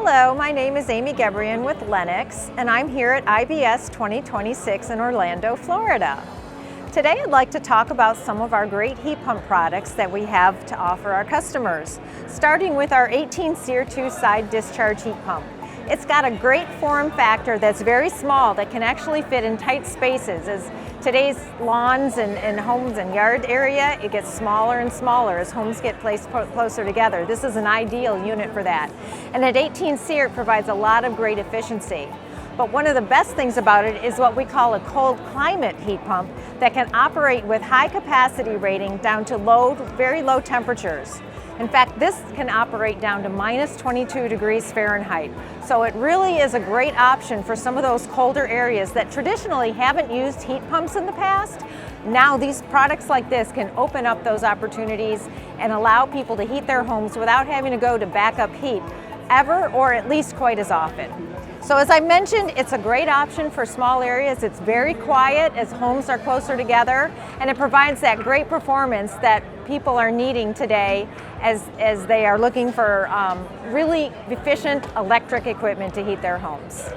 Hello, my name is Amy Gebrian with Lennox, and I'm here at IBS 2026 in Orlando, Florida. Today I'd like to talk about some of our great heat pump products that we have to offer our customers, starting with our 18 SEER2 side-discharge heat pump. It's got a great form factor that's very small that can actually fit in tight spaces. As today's lawns and homes and yard area, it gets smaller and smaller as homes get placed closer together. This is an ideal unit for that. And at 18 SEER, it provides a lot of great efficiency. But one of the best things about it is what we call a cold climate heat pump that can operate with high capacity rating down to very low temperatures. In fact, this can operate down to minus 22 degrees Fahrenheit. So it really is a great option for some of those colder areas that traditionally haven't used heat pumps in the past. Now these products like this can open up those opportunities and allow people to heat their homes without having to go to backup heat ever, or at least quite as often. So as I mentioned, it's a great option for small areas. It's very quiet as homes are closer together, and it provides that great performance that people are needing today as they are looking for really efficient electric equipment to heat their homes.